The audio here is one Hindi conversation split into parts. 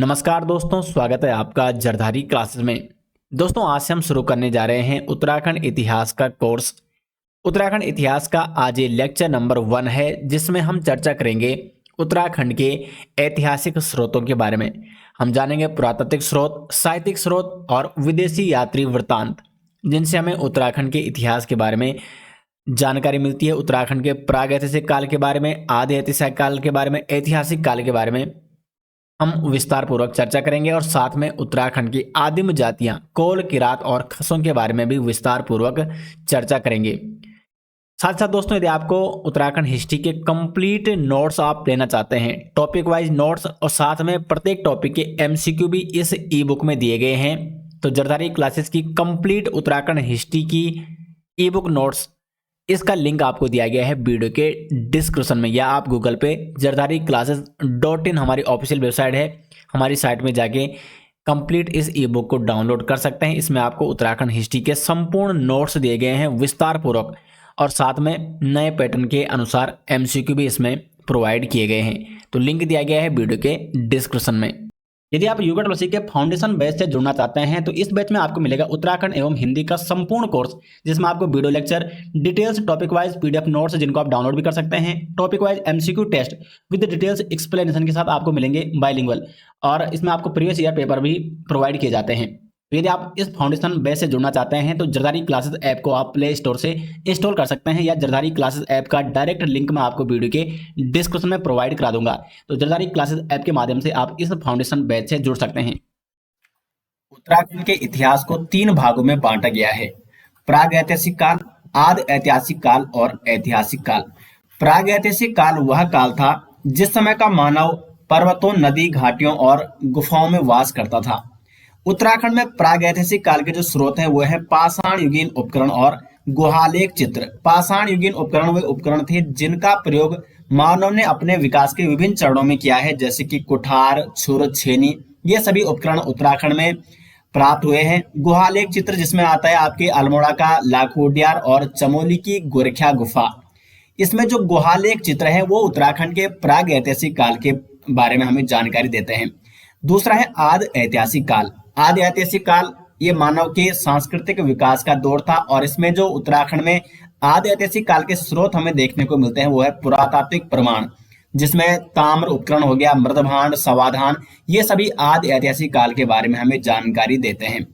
नमस्कार दोस्तों, स्वागत है आपका जरधारी क्लासेस में। दोस्तों, आज से हम शुरू करने जा रहे हैं उत्तराखंड इतिहास का कोर्स। उत्तराखंड इतिहास का आज ये लेक्चर नंबर 1 है, जिसमें हम चर्चा करेंगे उत्तराखंड के ऐतिहासिक स्रोतों के बारे में। हम जानेंगे पुरातात्विक स्रोत, साहित्यिक स्रोत और विदेशी यात्री वृत्तांत, जिनसे हमें उत्तराखंड के इतिहास के बारे में जानकारी मिलती है। उत्तराखंड के प्रागैतिहासिक काल के बारे में, आदि ऐतिहासिक काल के बारे में, ऐतिहासिक काल के बारे में हम विस्तार पूर्वक चर्चा करेंगे और साथ में उत्तराखंड की आदिम जातियां कोल, किरात और खसों के बारे में भी विस्तार पूर्वक चर्चा करेंगे। साथ साथ दोस्तों, यदि आपको उत्तराखंड हिस्ट्री के कंप्लीट नोट्स आप लेना चाहते हैं, टॉपिक वाइज नोट्स और साथ में प्रत्येक टॉपिक के एमसीक्यू भी इस ई बुक में दिए गए हैं, तो जरधारी क्लासेस की कंप्लीट उत्तराखंड हिस्ट्री की ई बुक नोट्स, इसका लिंक आपको दिया गया है वीडियो के डिस्क्रिप्शन में, या आप गूगल पे जरधारी classes.in हमारी ऑफिशियल वेबसाइट है, हमारी साइट में जाके कंप्लीट इस ई बुक को डाउनलोड कर सकते हैं। इसमें आपको उत्तराखंड हिस्ट्री के संपूर्ण नोट्स दिए गए हैं विस्तार पूर्वक, और साथ में नए पैटर्न के अनुसार एमसीक्यू भी इसमें प्रोवाइड किए गए हैं। तो लिंक दिया गया है वीडियो के डिस्क्रिप्शन में। यदि आप युगा ट्यूटोरियल के फाउंडेशन बैच से जुड़ना चाहते हैं, तो इस बैच में आपको मिलेगा उत्तराखंड एवं हिंदी का संपूर्ण कोर्स, जिसमें आपको video lecture, details, topic wise PDF notes जिनको आप डाउनलोड भी कर सकते हैं, topic wise MCQ test with details explanation के साथ आपको मिलेंगे बाइलिंगुअल, और इसमें आपको प्रीवियस ईयर पेपर भी प्रोवाइड किए जाते हैं। तो यदि आप इस फाउंडेशन बैच से जुड़ना चाहते हैं, तो जरधारी क्लासेस ऐप को आप प्ले स्टोर से इंस्टॉल कर सकते हैं, या जरधारी क्लासेस ऐप का डायरेक्ट लिंक मैं आपको वीडियो के डिस्क्रिप्शन में प्रोवाइड करा दूंगा। तो जरधारी क्लासेस ऐप के माध्यम से आप इस फाउंडेशन बैच से जुड़ सकते हैं। उत्तराखंड के इतिहास को 3 भागों में बांटा गया है: प्रागैतिहासिक काल, आदि ऐतिहासिक काल और ऐतिहासिक काल। प्रागैतिहासिक काल वह काल था जिस समय का मानव पर्वतों, नदी, घाटियों और गुफाओं में वास करता था। उत्तराखंड में प्रागैतिहासिक काल के जो स्रोत हैं वो है पाषाण युगीन उपकरण और गुहालेख चित्र। पाषाण युगीन उपकरण वे उपकरण थे जिनका प्रयोग मानव ने अपने विकास के विभिन्न चरणों में किया है, जैसे कि कुठार, छुर, छेनी, ये सभी उपकरण उत्तराखंड में प्राप्त हुए हैं। गुहालेख चित्र जिसमें आता है आपके अल्मोड़ा का लाखोडियार और चमोली की गोरखिया गुफा। इसमें जो गुहालेख चित्र है वो उत्तराखंड के प्रागैतिहासिक काल के बारे में हमें जानकारी देते हैं। दूसरा है आदि ऐतिहासिक काल। आदि ऐतिहासिक काल ये मानव के सांस्कृतिक विकास का दौर था, और इसमें जो उत्तराखंड में आदि ऐतिहासिक काल के स्रोत हमें देखने को मिलते हैं वो है पुरातात्विक प्रमाण, जिसमें ताम्र उपकरण हो गया, मृदभांड, समाधान, ये सभी आदि ऐतिहासिक काल के बारे में हमें जानकारी देते हैं।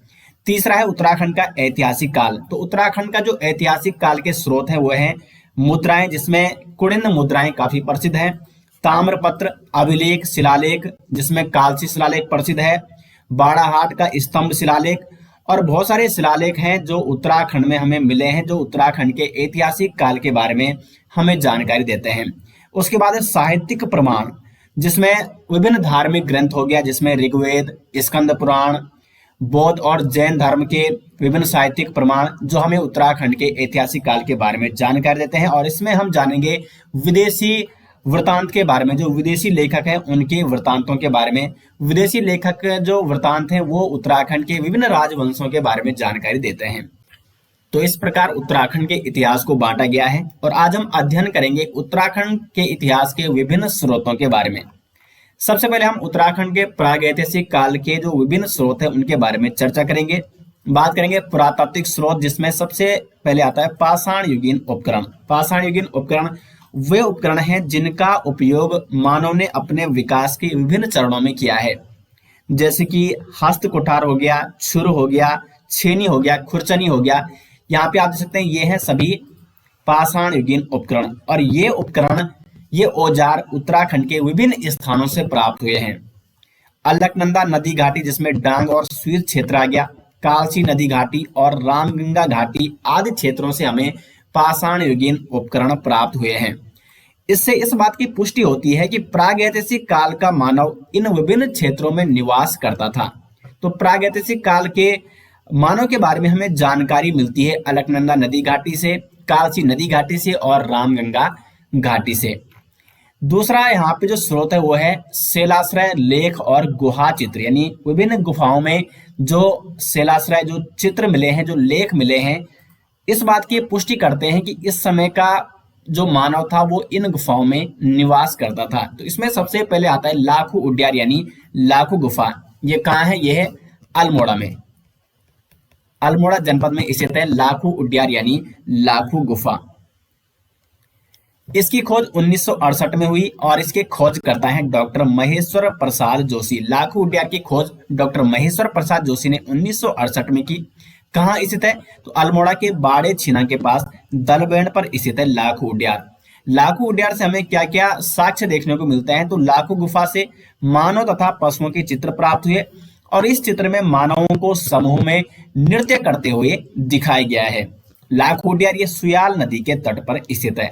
तीसरा है उत्तराखंड का ऐतिहासिक काल। तो उत्तराखंड का जो ऐतिहासिक काल के स्रोत है वो है मुद्राएं, जिसमें कुड़िन मुद्राएं काफी प्रसिद्ध हैं, ताम्रपत्र, अभिलेख, शिलालेख, जिसमें कालसी शिलालेख प्रसिद्ध है, बाड़ाहाट का स्तंभ शिलालेख, और बहुत सारे शिलालेख हैं जो उत्तराखंड में हमें मिले हैं, जो उत्तराखंड के ऐतिहासिक काल के बारे में हमें जानकारी देते हैं। उसके बाद है साहित्यिक प्रमाण, जिसमें विभिन्न धार्मिक ग्रंथ हो गया, जिसमें ऋग्वेद, स्कंद पुराण, बौद्ध और जैन धर्म के विभिन्न साहित्यिक प्रमाण जो हमें उत्तराखंड के ऐतिहासिक काल के बारे में जानकारी देते हैं। और इसमें हम जानेंगे विदेशी वृतांत के बारे में, जो विदेशी लेखक हैं उनके वृतांतों के बारे में। विदेशी लेखक जो वृतांत हैं वो उत्तराखंड के विभिन्न राजवंशों के बारे में जानकारी देते हैं। तो इस प्रकार उत्तराखंड के इतिहास को बांटा गया है, और आज हम अध्ययन करेंगे उत्तराखंड के इतिहास के विभिन्न स्रोतों के बारे में। सबसे पहले हम उत्तराखंड के प्रागैतिहासिक काल के जो विभिन्न स्रोत हैं उनके बारे में चर्चा करेंगे। बात करेंगे पुरातात्विक स्रोत, जिसमें सबसे पहले आता है पाषाण युगीन उपकरण। पाषाण युगीन उपकरण वे उपकरण हैं जिनका उपयोग मानव ने अपने विकास के विभिन्न चरणों में किया है, जैसे कि हस्त कुठार हो गया, छुर हो गया, छेनी हो गया, खुरचनी हो गया। यहाँ पे आप देख सकते हैं ये है सभी पाषाण युगीन उपकरण, और ये उपकरण, ये औजार उत्तराखंड के विभिन्न स्थानों से प्राप्त हुए हैं। अलकनंदा नदी घाटी, जिसमें डांग और स्वीर क्षेत्र आ गया, कालसी नदी घाटी और रामगंगा घाटी आदि क्षेत्रों से हमें पाषाण युगीन उपकरण प्राप्त हुए हैं। इससे इस बात की पुष्टि होती है कि प्रागैतिहासिक काल का मानव इन विभिन्न क्षेत्रों में निवास करता था। तो प्रागैतिहासिक काल के मानव के बारे में हमें जानकारी मिलती है अलकनंदा नदी घाटी से, कालसी नदी घाटी से और रामगंगा घाटी से। दूसरा यहाँ पे जो स्रोत है वो है शैलाश्रय लेख और गुहा चित्र, यानी विभिन्न गुफाओं में जो शैलाश्रय, जो चित्र मिले हैं, जो लेख मिले हैं, इस बात की पुष्टि करते हैं कि इस समय का जो मानव था वो इन गुफाओं में निवास करता था। तो इसमें सबसे पहले आता है लाखू उड्यार यानी लाखू गुफा। ये कहाँ है? ये है अल्मोड़ा में, अल्मोड़ा जनपद में स्थित है लाखू उड्यार यानी लाखू गुफा। इसकी खोज 1968 में हुई और इसके खोज करता है डॉक्टर महेश्वर प्रसाद जोशी। लाखू उड्यार की खोज डॉक्टर महेश्वर प्रसाद जोशी ने 1968 में की। कहाँ स्थित है? तो अल्मोड़ा के बाड़े छीना के पास दलबेड़ पर स्थित है लाखू उड्यार। लाखू उड्यार से हमें क्या क्या साक्ष्य देखने को मिलते हैं? तो लाखू गुफा से मानव तथा पशुओं के चित्र प्राप्त हुए और इस चित्र में मानवों को समूह में नृत्य करते हुए दिखाया गया है। लाखू उड्यार ये सुयाल नदी के तट पर स्थित है।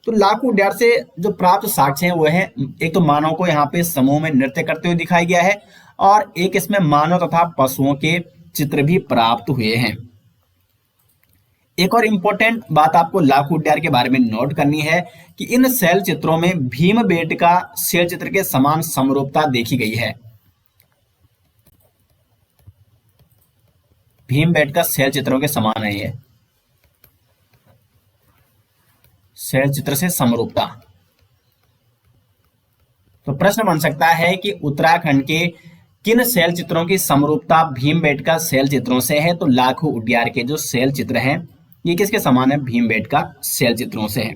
तो लाखू उड्यार से जो प्राप्त साक्ष्य हैं वो है, एक तो मानव को यहाँ पे समूह में नृत्य करते हुए दिखाया गया है और एक इसमें मानव तथा पशुओं के चित्र भी प्राप्त हुए हैं। एक और इंपॉर्टेंट बात आपको लाखू उड्यार के बारे में नोट करनी है कि इन शैल चित्रों में भीमबेटका शैल चित्र के समान समरूपता देखी गई है। भीमबेटका शैल चित्रों के समान है ये, शैल चित्र से समरूपता। तो प्रश्न बन सकता है कि उत्तराखंड के किन शैल चित्रों की समरूपता भीमबेटका शैल चित्रों से है? तो लाखू उड्यार के जो शैल चित्र हैं ये किसके समान है? भीमबेटका शैल चित्रों से है।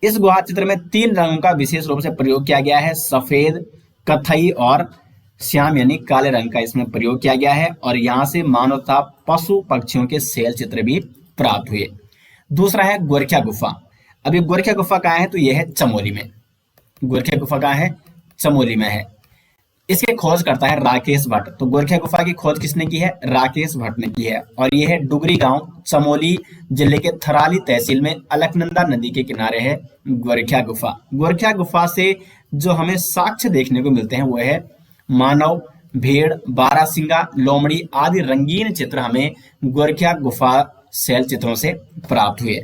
इस गुहा चित्र में 3 रंगों का विशेष रूप से प्रयोग किया गया है, सफेद, कथई और श्याम यानी काले रंग का इसमें प्रयोग किया गया है और यहाँ से मानव तथा पशु पक्षियों के शैल चित्र भी प्राप्त हुए। दूसरा है गोरखिया गुफा। अभी गोरखिया गुफा कहाँ है? तो यह है चमोली में। गोरखिया गुफा कहाँ है? चमोली में है। इसके खोज करता है राकेश भट्ट। तो गोरखिया गुफा की खोज किसने की है? राकेश भट्ट ने की है और यह है डुगरी गांव, चमोली जिले के थराली तहसील में अलकनंदा नदी के किनारे है गोरखिया गुफा। गोरखिया गुफा से जो हमें साक्ष्य देखने को मिलते हैं वो है मानव, भेड़, बारहसिंगा, लोमड़ी आदि रंगीन चित्र हमें गोरखिया गुफा शैल चित्रों से प्राप्त हुए।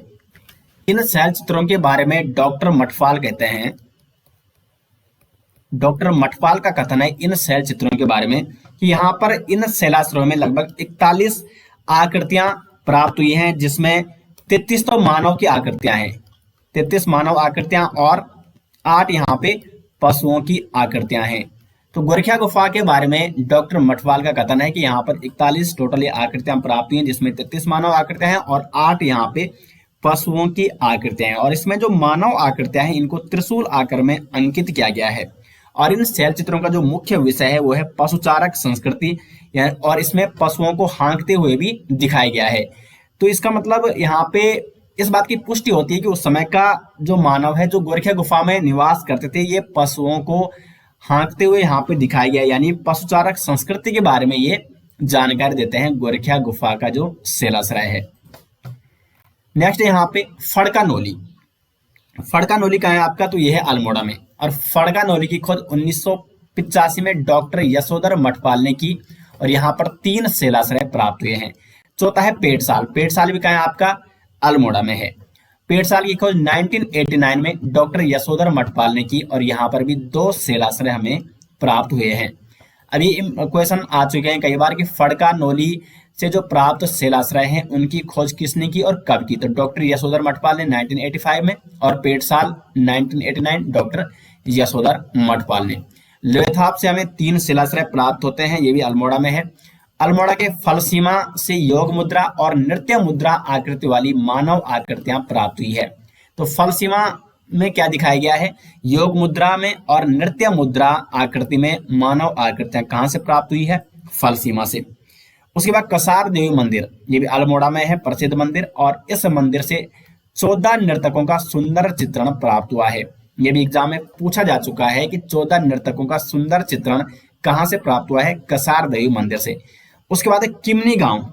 इन शैल चित्रों के बारे में डॉक्टर मठपाल कहते हैं, डॉक्टर मठपाल का कथन है इन शैल चित्रों के बारे में कि यहाँ पर इन शैलाश्रयों में लगभग 41 आकृतियां प्राप्त हुई हैं, जिसमें 33 तो मानव की आकृतियां हैं, 33 मानव आकृतियां और 8 यहाँ पे पशुओं की आकृतियां हैं। तो गोरखिया गुफा के बारे में डॉक्टर मठपाल का कथन है कि यहाँ पर 41 टोटल आकृतियां प्राप्त हुई हैं, जिसमें 33 मानव आकृतियां हैं और 8 यहाँ पे पशुओं की आकृतियां हैं। और इसमें जो मानव आकृतियां हैं इनको त्रिशूल आकार में अंकित किया गया है। और इन शैल चित्रों का जो मुख्य विषय है वो है पशुचारक संस्कृति और इसमें पशुओं को हाँकते हुए भी दिखाया गया है। तो इसका मतलब यहाँ पे इस बात की पुष्टि होती है कि उस समय का जो मानव है जो गोरखिया गुफा में निवास करते थे ये पशुओं को हाँकते हुए यहाँ पे दिखाया गया, यानी पशुचारक संस्कृति के बारे में ये जानकारी देते हैं गोरखिया गुफा का जो शैलाश्रय है। नेक्स्ट यहाँ पे फड़का नोली। फड़का नोली कहाँ है आपका? तो यह है अल्मोड़ा में। और फड़का नोली की खोज 1985 में डॉक्टर यशोधर मठपाल ने की और यहाँ पर 3 शैलाश्रय प्राप्त हुए हैं। चौथा है पेटसाल। पेटसाल भी कहाँ है आपका? अल्मोड़ा में है। पेटसाल की खोज 1989 में डॉक्टर यशोधर मठपाल ने की और यहाँ पर भी 2 शैलाश्रय हमें प्राप्त हुए हैं। अभी क्वेश्चन आ चुके हैं कई बार कि फड़का नोली से जो प्राप्त शैलाश्रय हैं उनकी खोज किसने की और कब की? तो डॉक्टर यशोधर मठपाल ने 1985 में और पेटसाल 1989 डॉक्टर यशोधर मठपाल ने। लोथाप से हमें 3 शैलाश्रय प्राप्त होते हैं, ये भी अल्मोड़ा में है। अल्मोड़ा के फलसीमा से योग मुद्रा और नृत्य मुद्रा आकृति वाली मानव आकृतियां प्राप्त हुई है। तो फलसीमा में क्या दिखाया गया है? योग मुद्रा में और नृत्य मुद्रा आकृति में मानव आकृतियां कहां से प्राप्त हुई है? फलसीमा से। उसके बाद कसार देवी मंदिर, ये भी अल्मोड़ा में है, प्रसिद्ध मंदिर, और इस मंदिर से 14 नर्तकों का सुंदर चित्रण प्राप्त हुआ है। ये भी एग्जाम में पूछा जा चुका है कि 14 नर्तकों का सुंदर चित्रण कहां से प्राप्त हुआ है? कसार देवी मंदिर से। उसके बाद है किमनी गांव।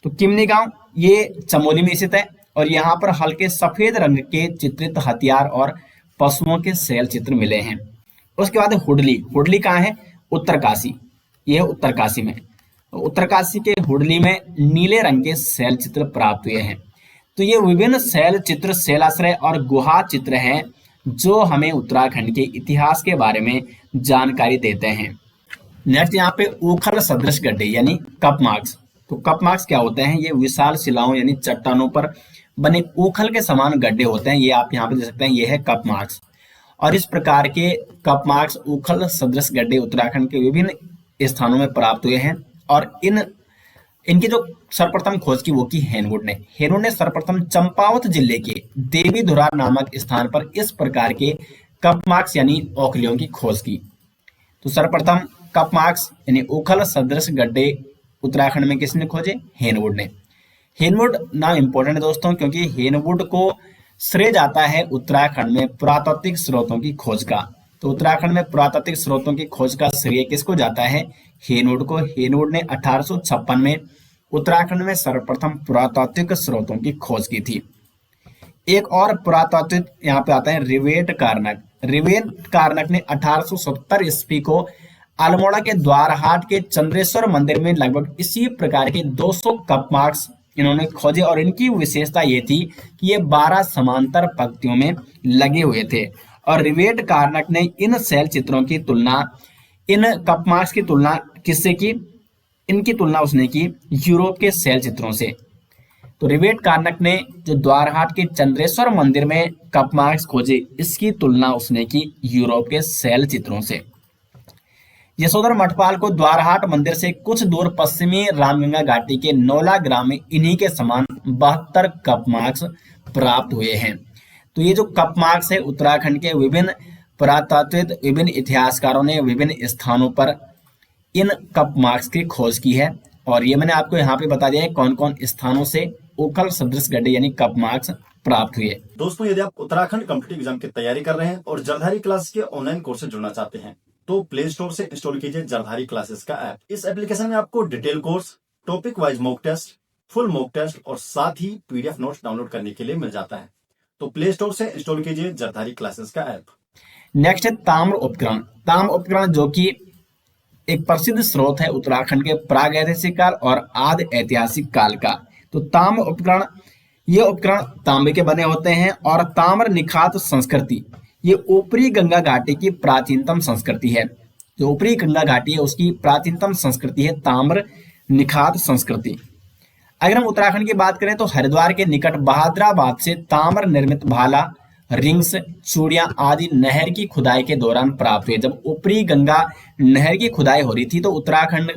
तो किमनी गांव ये चमोली में स्थित है और यहाँ पर हल्के सफेद रंग के चित्रित हथियार और पशुओं के शैल चित्र मिले हैं। उसके बाद हुडली। हुडली कहाँ है? उत्तरकाशी। यह उत्तरकाशी में। उत्तरकाशी के हुडली में नीले रंग के शैल चित्र प्राप्त हुए हैं। तो ये विभिन्न शैल चित्र, शैलाश्रय और गुहा चित्र हैं जो हमें उत्तराखंड के इतिहास के बारे में जानकारी देते हैं। नेक्स्ट यहाँ पे उखल सदृश गड्ढे यानी कप मार्क्स। तो कप मार्क्स क्या होते हैं? ये विशाल शिलाओं यानी चट्टानों पर बने ओखल के समान गड्ढे होते हैं। ये आप यहाँ पे देख सकते हैं, ये है कप मार्क्स। और इस प्रकार के कप मार्क्स ओखल सदृश गड्ढे उत्तराखंड के विभिन्न स्थानों में प्राप्त हुए हैं। और इनकी जो सर्वप्रथम खोज की वो की हेनवुड ने सर्वप्रथम चंपावत जिले के देवीधुरा नामक स्थान पर इस प्रकार के कप मार्क्स यानी ओखलियों की खोज की। तो सर्वप्रथम कप मार्क्स यानी ओखल सदृश गड्ढे उत्तराखंड में किसने खोजे? हेनवुड ने। हेनवुड नाम इंपॉर्टेंट है दोस्तों, क्योंकि हेनवुड को श्रेय जाता है उत्तराखंड में पुरातात्विक स्रोतों की खोज का। तो उत्तराखंड में पुरातात्विक स्रोतों की खोज का श्रेय किसको जाता है? हेनवुड को। हेनवुड ने 1856 में उत्तराखंड में सर्वप्रथम पुरातात्विक स्रोतों की खोज की थी। एक और पुरातात्विक यहाँ पे आता है रिवेट कार्नक। रिवेट कार्नक ने 1870 ईस्वी को अल्मोड़ा के द्वारहाट के चंद्रेश्वर मंदिर में लगभग इसी प्रकार के 200 कप मार्क्स इन्होंने खोजे। और इनकी विशेषता ये थी कि ये 12 समांतर पंक्तियों में लगे हुए थे। और रिवेट कार्नक ने इन शैल चित्रों की तुलना, इन कप मार्क्स की तुलना किससे की? इनकी तुलना उसने की यूरोप के शैल चित्रों से। तो रिवेट कार्नक ने जो द्वारहाट के चंद्रेश्वर मंदिर में कप मार्क्स खोजे, इसकी तुलना उसने की यूरोप के शैल चित्रों से। यशोधर मठपाल को द्वारहाट मंदिर से कुछ दूर पश्चिमी रामगंगा घाटी के नौला ग्राम में इन्हीं के समान 72 कप मार्क्स प्राप्त हुए हैं। तो ये जो कप मार्क्स है उत्तराखंड के विभिन्न पुरातात्विक, विभिन्न इतिहासकारों ने विभिन्न स्थानों पर इन कप मार्क्स की खोज की है। और ये मैंने आपको यहाँ पे बता दिया है कौन कौन स्थानों से ओखल सदृश गड्ढे यानी कप मार्क्स प्राप्त हुए। दोस्तों, यदि आप उत्तराखंड कॉम्पिटिटिव एग्जाम की तैयारी कर रहे हैं और जलधारी क्लास के ऑनलाइन कोर्स से जुड़ना चाहते हैं तो प्ले स्टोर से इंस्टॉल कीजिए जलधारी क्लासेस का ऐप। इस एप्लीकेशन में आपको detail course, topic wise mock test, full mock test और साथ ही पीडीएफ नोट्स डाउनलोड करने के लिए मिल जाता है। तो प्ले स्टोर से इंस्टॉल कीजिए जलधारी क्लासेस का ऐप। नेक्स्ट है ताम्र उपकरण। ताम्र उपकरण जो कि एक प्रसिद्ध स्रोत है उत्तराखंड के प्रागैतिहासिक काल और आदि ऐतिहासिक काल का। तो ताम्र उपकरण, ये उपकरण तांबे के बने होते हैं। और ताम्र निखात संस्कृति, ये ऊपरी गंगा घाटी की प्राचीनतम संस्कृति है। जो ऊपरी गंगा घाटी है उसकी प्राचीनतम संस्कृति है ताम्र निखात संस्कृति। अगर हम उत्तराखंड की बात करें तो हरिद्वार के निकट बहादुराबाद से ताम्र निर्मित भाला, रिंग्स, चूड़ियां आदि नहर की खुदाई के दौरान प्राप्त हुए। जब ऊपरी गंगा नहर की खुदाई हो रही थी तो उत्तराखंड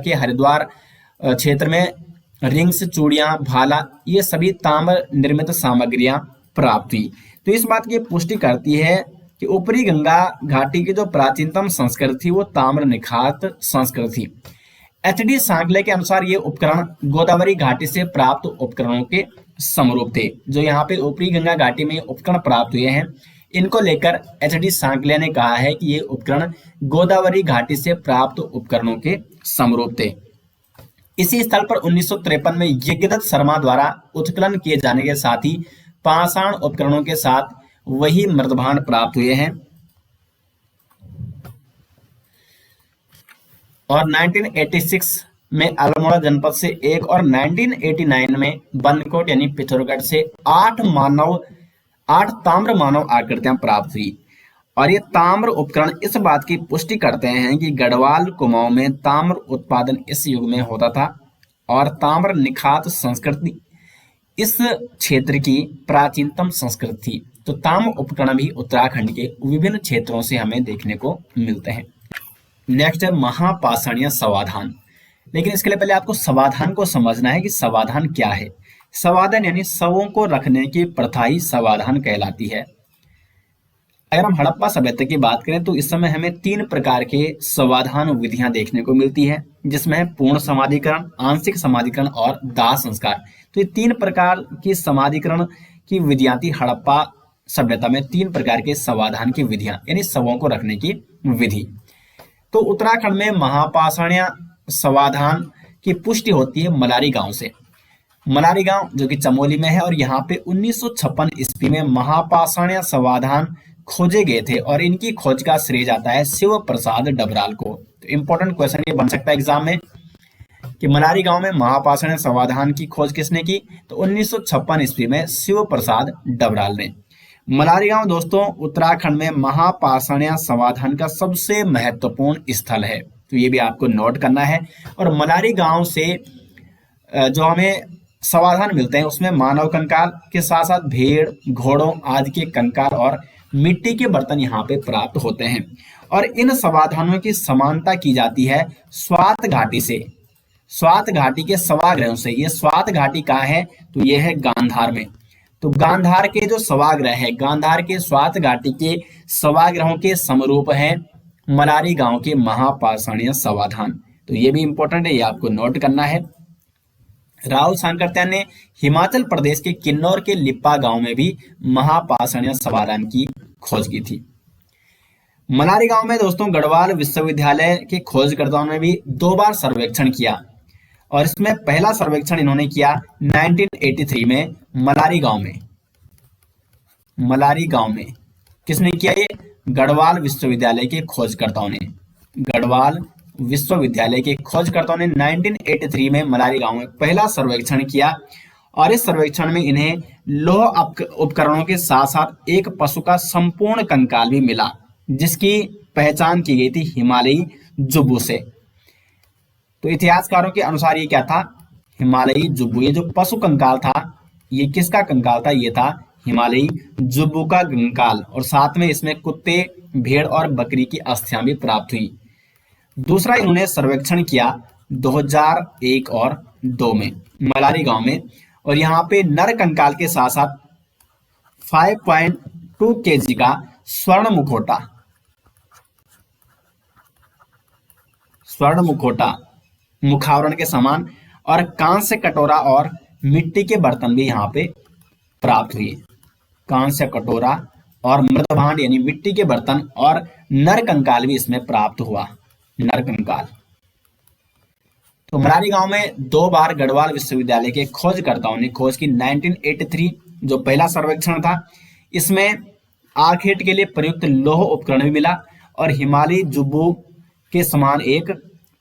के हरिद्वार क्षेत्र में रिंग्स, चूड़ियां, भाला, ये सभी ताम्र निर्मित सामग्रियां प्राप्त हुई। तो इस बात की पुष्टि करती है कि ऊपरी गंगा घाटी की जो प्राचीनतम संस्कृति थी वो ताम्र निखात संस्कृति थी। एच.डी. सांकले के अनुसार ये उपकरण गोदावरी घाटी से प्राप्त उपकरणों के समरूप थे। जो यहाँ पे ऊपरी गंगा घाटी में उपकरण प्राप्त हुए हैं, इनको लेकर एच.डी. सांकले ने कहा है कि ये उपकरण गोदावरी घाटी से प्राप्त उपकरणों के समरूप थे। इसी स्थल पर 1953 में यज्ञदत्त शर्मा द्वारा उत्खनन किए जाने के साथ ही पाषाण उपकरणों के साथ वही मृदभांड प्राप्त हुए हैं। और 1986 में अल्मोड़ा जनपद से एक और 1989 में बनकोट यानी पिथौरागढ़ से 8 ताम्र मानव आकृतियां प्राप्त हुई। और ये ताम्र उपकरण इस बात की पुष्टि करते हैं कि गढ़वाल कुमाऊं में ताम्र उत्पादन इस युग में होता था। और ताम्र निखात संस्कृति इस क्षेत्र की प्राचीनतम संस्कृति थी। तो ताम्र उपकरण भी उत्तराखंड के विभिन्न क्षेत्रों से हमें देखने को मिलते हैं। नेक्स्ट है महापाषाणीय समाधान। लेकिन इसके लिए पहले आपको समाधान को समझना है कि समाधान क्या है। समाधान यानी शवों को रखने की प्रथा ही समाधान कहलाती है। अगर हम हड़प्पा सभ्यता की बात करें तो इस समय हमें 3 प्रकार के समाधान विधियां देखने को मिलती है, जिसमें है पूर्ण समाधिकरण, आंशिक समाधिकरण और दाह संस्कार। तो ये 3 प्रकार की समाधिकरण की विधियां थी हड़प्पा सभ्यता में। 3 प्रकार के समाधान की विधियां यानी शवों को रखने की विधि। तो उत्तराखंड में महापाषाणीय समाधान की पुष्टि होती है मलारी गांव से। मलारी गांव जो कि चमोली में है और यहाँ पे 1956 ईस्वी में महापाषाणीय समाधान खोजे गए थे। और इनकी खोज का श्रेय जाता है शिव प्रसाद डबराल को। तो इंपॉर्टेंट क्वेश्चन ये बन सकता है एग्जाम में कि मलारी गांव में महापाषाणीय समाधान की खोज किसने की? तो 1956 ईस्वी में शिव प्रसाद डबराल ने। मलारी गांव दोस्तों उत्तराखंड में महापाषाणीय समाधान का सबसे महत्वपूर्ण स्थल है। तो ये भी आपको नोट करना है। और मलारी गांव से जो हमें समाधान मिलते हैं उसमें मानव कंकाल के साथ साथ भेड़, घोड़ों आदि के कंकाल और मिट्टी के बर्तन यहाँ पे प्राप्त होते हैं। और इन समाधानों की समानता की जाती है स्वात घाटी से, स्वात घाटी के सभाग्रहों से। ये स्वात घाटी कहाँ है? तो ये है गांधार में। तो गांधार के जो सभाग्रह है, गांधार के स्वात घाटी के सभाग्रहों के समरूप है मलारी गांव के महापाषाणीय समाधान। तो ये भी इंपॉर्टेंट है, ये आपको नोट करना है। राहुल सांकृत्यायन ने हिमाचल प्रदेश के किन्नौर के लिप्पा गांव में भी महापाषाणीय समाधान की खोज की थी। मलारी गांव में दोस्तों गढ़वाल विश्वविद्यालय के खोजकर्ताओं ने भी 2 बार सर्वेक्षण किया और इसमें पहला सर्वेक्षण इन्होंने किया 1983 में मलारी गांव में। मलारी गांव में किसने किया? ये गढ़वाल विश्वविद्यालय के खोजकर्ताओं ने। गढ़वाल विश्वविद्यालय के खोजकर्ताओं ने 1983 में मलारी गांव में पहला सर्वेक्षण किया और इस सर्वेक्षण में इन्हें लौह उपकरणों के साथ साथ एक पशु का संपूर्ण कंकाल भी मिला, जिसकी पहचान की गई थी हिमालयी जुब्बू से। तो इतिहासकारों के अनुसार ये क्या था? हिमालयी जुब्बू। ये जो पशु कंकाल था, ये किसका कंकाल था? ये था हिमालयी जुब्बू का कंकाल। और साथ में इसमें कुत्ते, भेड़ और बकरी की अस्थियां भी प्राप्त हुई। दूसरा इन्होंने सर्वेक्षण किया 2001 और 2 में मलारी गांव में, और यहाँ पे नर कंकाल के साथ साथ 5.2 kg का स्वर्ण मुखौटा मुखावरण के समान और कांस्य कटोरा और मिट्टी के बर्तन भी यहाँ पे प्राप्त हुए। कांस्य कटोरा और मृदभांड यानी मिट्टी के बर्तन और नर कंकाल भी इसमें प्राप्त हुआ। नर कंकाल। तो मलारी गांव में 2 बार गढ़वाल विश्वविद्यालय के खोजकर्ताओं ने खोज की। 1983 जो पहला सर्वेक्षण था, इसमें आखेट के लिए प्रयुक्त लौह उपकरण भी मिला और हिमालयी जुब्बू के समान एक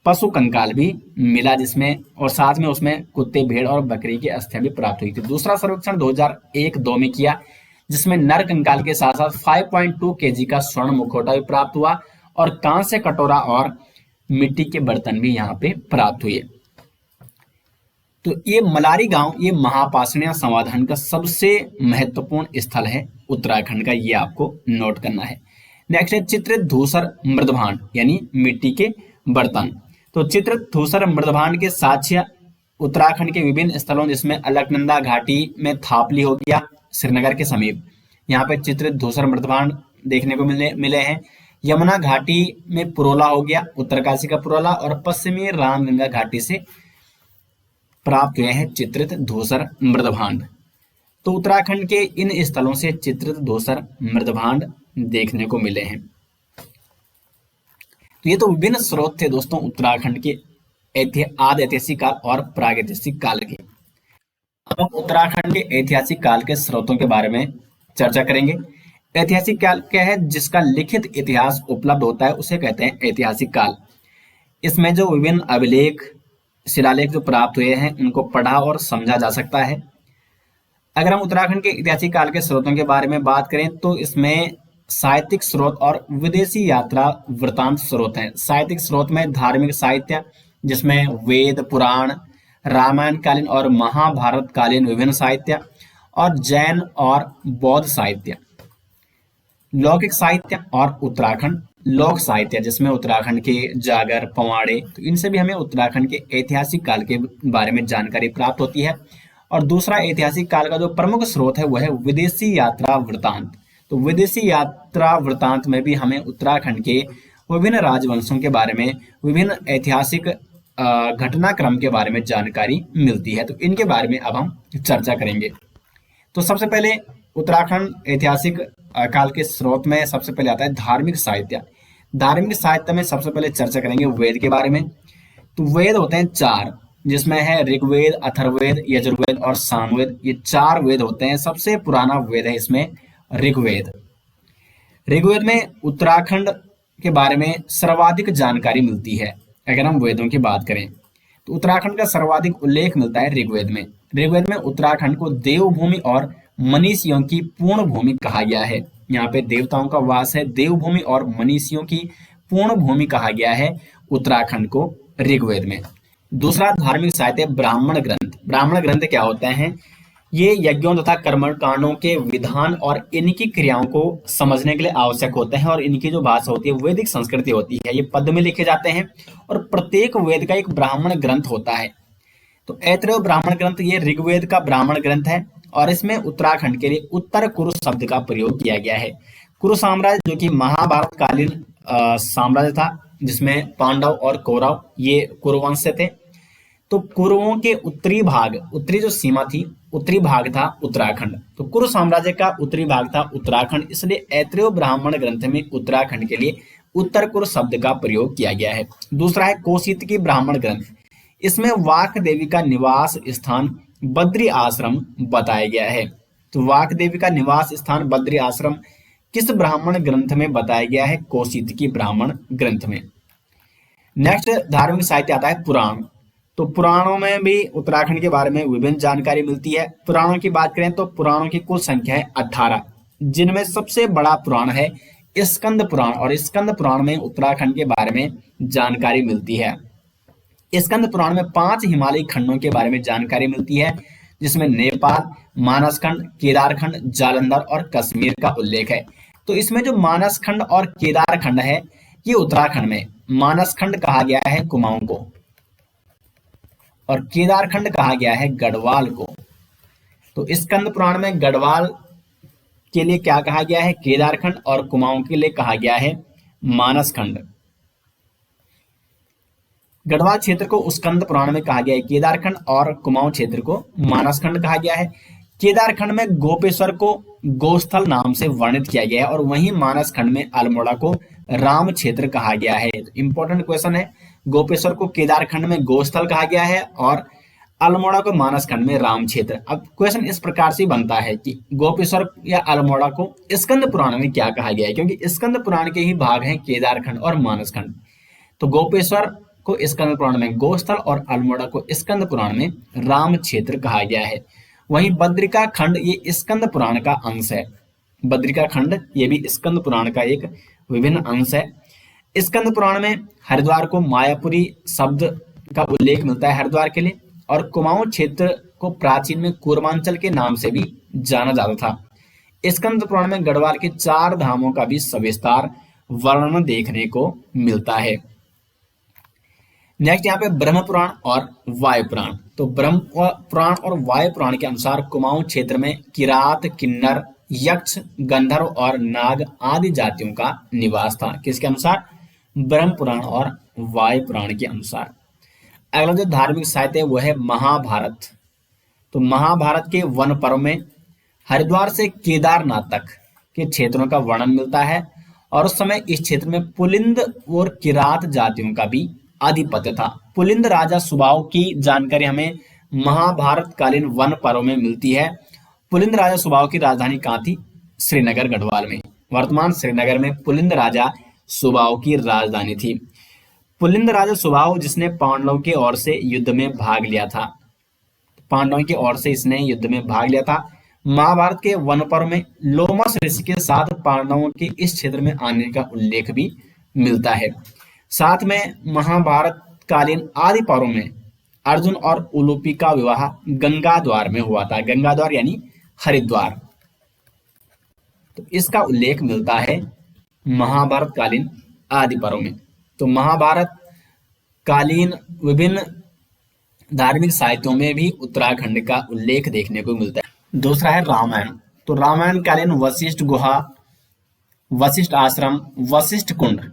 पशु कंकाल भी मिला, जिसमें और साथ में उसमें कुत्ते, भेड़ और बकरी की अस्थियां भी प्राप्त हुई थी। दूसरा सर्वेक्षण 2001-2 में किया, जिसमें नर कंकाल के साथ साथ 5.2 kg का स्वर्ण मुखौटा भी प्राप्त हुआ और कांस्य कटोरा और मिट्टी के बर्तन भी यहाँ पे प्राप्त हुए। तो ये मलारी गांव ये महापाषाणीय समाधान का सबसे महत्वपूर्ण स्थल है उत्तराखंड का, ये आपको नोट करना है। नेक्स्ट है चित्रित धूसर मृदभांड यानी मिट्टी के बर्तन। तो चित्रित धूसर मृदभांड के साक्ष्य उत्तराखंड के विभिन्न स्थलों, जिसमें अलकनंदा घाटी में थापली हो गया श्रीनगर के समीप, यहाँ पे चित्रित धूसर मृदभांड देखने को मिले हैं। यमुना घाटी में पुरोला हो गया, उत्तरकाशी का पुरोला, और पश्चिमी रामगंगा घाटी से प्राप्त हुए हैं चित्रित धूसर मृदभांड। तो उत्तराखंड के इन स्थलों से चित्रित धूसर मृदभांड देखने को मिले हैं। तो ये तो विभिन्न स्रोत थे दोस्तों उत्तराखंड के आदि ऐतिहासिक काल और प्रागैतिहासिक काल के। अब हम उत्तराखंड के ऐतिहासिक काल के स्रोतों के बारे में चर्चा करेंगे। ऐतिहासिक काल क्या है? जिसका लिखित इतिहास उपलब्ध होता है उसे कहते हैं ऐतिहासिक काल। इसमें जो विभिन्न अभिलेख, शिलालेख जो प्राप्त हुए हैं उनको पढ़ा और समझा जा सकता है। अगर हम उत्तराखंड के ऐतिहासिक काल के स्रोतों के बारे में बात करें तो इसमें साहित्यिक स्रोत और विदेशी यात्रा वृतांत स्रोत हैं। साहित्यिक स्रोत में धार्मिक साहित्य, जिसमें वेद, पुराण, रामायण कालीन और महाभारत कालीन विभिन्न साहित्य, और जैन और बौद्ध साहित्य। लौकिक साहित्य और उत्तराखंड लोक साहित्य, जिसमें उत्तराखंड के जागर, पवाड़े, तो इनसे भी हमें उत्तराखंड के ऐतिहासिक काल के बारे में जानकारी प्राप्त होती है। और दूसरा ऐतिहासिक काल का जो प्रमुख स्रोत है वो है विदेशी यात्रा वृतांत। तो विदेशी यात्रा वृतांत में भी हमें उत्तराखंड के विभिन्न राजवंशों के बारे में, विभिन्न ऐतिहासिक घटनाक्रम के बारे में जानकारी मिलती है। तो इनके बारे में अब हम चर्चा करेंगे। तो सबसे पहले उत्तराखंड ऐतिहासिक काल के स्रोत में सबसे पहले आता है धार्मिक साहित्य। धार्मिक साहित्य में सबसे पहले चर्चा करेंगे वेद के बारे में। तो वेद होते हैं 4, जिसमें है ऋग्वेद, अथर्ववेद, यजुर्वेद और सामवेद। ये 4 वेद होते हैं। सबसे पुराना वेद है इसमें ऋग्वेद। ऋग्वेद में उत्तराखंड के बारे में सर्वाधिक जानकारी मिलती है। अगर हम वेदों की बात करें तो उत्तराखंड का सर्वाधिक उल्लेख मिलता है ऋग्वेद में। ऋग्वेद में उत्तराखंड को देवभूमि और मनीषियों की पूर्ण भूमि कहा गया है। यहाँ पे देवताओं का वास है, देवभूमि और मनीषियों की पूर्ण भूमि कहा गया है उत्तराखंड को ऋग्वेद में। दूसरा धार्मिक साहित्य ब्राह्मण ग्रंथ। ब्राह्मण ग्रंथ क्या होते हैं? ये यज्ञों तथा कर्मकांडों के विधान और इनकी क्रियाओं को समझने के लिए आवश्यक होते हैं, और इनकी जो भाषा होती है वैदिक संस्कृति होती है, ये पद में लिखे जाते हैं, और प्रत्येक वेद का एक ब्राह्मण ग्रंथ होता है। तो ऐतरेय ब्राह्मण ग्रंथ ये ऋग्वेद का ब्राह्मण ग्रंथ है, और इसमें उत्तराखंड के लिए उत्तर कुरु शब्द का प्रयोग किया गया है। कुरु साम्राज्य जो कि महाभारत कालीन साम्राज्य था, जिसमें पांडव और कौरव ये कुरुवंश से थे। तो कुरुओं के उत्तरी भाग, उत्तरी जो सीमा थी, उत्तरी भाग था उत्तराखंड। तो कुरु साम्राज्य का उत्तरी भाग था उत्तराखंड, इसलिए ऐतरेय ब्राह्मण ग्रंथ में उत्तराखंड के लिए उत्तर कुरु शब्द का प्रयोग किया गया है। दूसरा है कौशितकी ब्राह्मण ग्रंथ। इसमें वाक देवी का निवास स्थान बद्री आश्रम बताया गया है। तो वाक देवी का निवास स्थान बद्री आश्रम किस ब्राह्मण ग्रंथ में बताया गया है? कौशितकी ब्राह्मण ग्रंथ में। नेक्स्ट धार्मिक साहित्य आता है पुराण। तो पुराणों में भी उत्तराखंड के बारे में विभिन्न जानकारी मिलती है। पुराणों की बात करें तो पुराणों की कुल संख्या है 18, जिनमें सबसे बड़ा पुराण है स्कंद पुराण, और स्कंद पुराण में उत्तराखंड के बारे में जानकारी मिलती है। स्कंद पुराण में 5 हिमालयी खंडों के बारे में जानकारी मिलती है, जिसमें नेपाल, मानसखंड, केदारखंड, जालंधर और कश्मीर का उल्लेख है। तो इसमें जो मानसखंड और केदारखंड है, ये उत्तराखंड में मानसखंड कहा गया है कुमाऊं को, और केदारखंड कहा गया है गढ़वाल को। तो स्कंद पुराण में गढ़वाल के लिए क्या कहा गया है? केदारखंड, और कुमाऊं के लिए कहा गया है मानसखंड। गढ़वाल क्षेत्र को स्कंद पुराण में कहा गया है केदारखंड, और कुमाऊं क्षेत्र को मानसखंड कहा गया है। केदारखंड में गोपेश्वर को गोस्थल नाम से वर्णित किया गया है, और वहीं मानसखंड में अल्मोड़ा को राम क्षेत्र कहा गया है। इंपॉर्टेंट क्वेश्चन है, गोपेश्वर को केदारखंड में गोस्थल कहा गया है, और अल्मोड़ा को मानसखंड में राम क्षेत्र। अब क्वेश्चन इस प्रकार से बनता है कि गोपेश्वर या अल्मोड़ा को स्कंद पुराण में क्या कहा गया है, क्योंकि स्कंद पुराण के ही भाग हैं केदारखंड और मानसखंड। तो गोपेश्वर को स्कंद पुराण में गोस्थल, और अल्मोड़ा को स्कंद पुराण में राम क्षेत्र कहा गया है। वहीं बद्रिका खंड ये स्कंद पुराण का अंश है। बद्रिका खंड ये भी स्कंद पुराण का एक विभिन्न अंश है। स्कंद पुराण में हरिद्वार को मायापुरी शब्द का उल्लेख मिलता है हरिद्वार के लिए, और कुमाऊं क्षेत्र को प्राचीन में कूर्मांचल के नाम से भी जाना जाता था। स्कंद पुराण में गढ़वाल के 4 धामों का भी सविस्तार वर्णन देखने को मिलता है। नेक्स्ट यहाँ पे ब्रह्म पुराण और वायु पुराण। तो ब्रह्म पुराण और वायु पुराण के अनुसार कुमाऊं क्षेत्र में किरात, किन्नर, यक्ष, गंधर्व और नाग आदि जातियों का निवास था। किसके अनुसार? ब्रह्म पुराण और वायु पुराण के अनुसार। अगला जो धार्मिक साहित्य है वो है महाभारत। तो महाभारत के वन पर्व में हरिद्वार से केदारनाथ तक के क्षेत्रों का वर्णन मिलता है, और उस समय इस क्षेत्र में पुलिंद और किरात जातियों का भी आधिपत्य था। पुलिंद राजा सुबाव की जानकारी हमें महाभारत कालीन वन पर्व में मिलती है। पुलिंद राजा सुबाव की राजधानी कहाँ थी? श्रीनगर गढ़वाल में। वर्तमान श्रीनगर में पुलिंद राजा सुबाव की राजधानी थी। पुलिंद राजा सुबाव जिसने पांडवों की ओर से युद्ध में भाग लिया था, पांडवों की ओर से इसने युद्ध में भाग लिया था। महाभारत के वन पर्व में लोमस ऋषि के साथ पांडवों के इस क्षेत्र में आने का उल्लेख भी मिलता है। साथ में महाभारत कालीन आदि पर्व में अर्जुन और उलूपी का विवाह गंगा द्वार में हुआ था। गंगा द्वार यानी हरिद्वार। तो इसका उल्लेख मिलता है महाभारत कालीन आदि पर्व में। तो महाभारत कालीन विभिन्न धार्मिक साहित्यों में भी उत्तराखंड का उल्लेख देखने को मिलता है। दूसरा है रामायण। तो रामायण कालीन वशिष्ठ गुहा, वशिष्ठ आश्रम, वशिष्ठ कुंड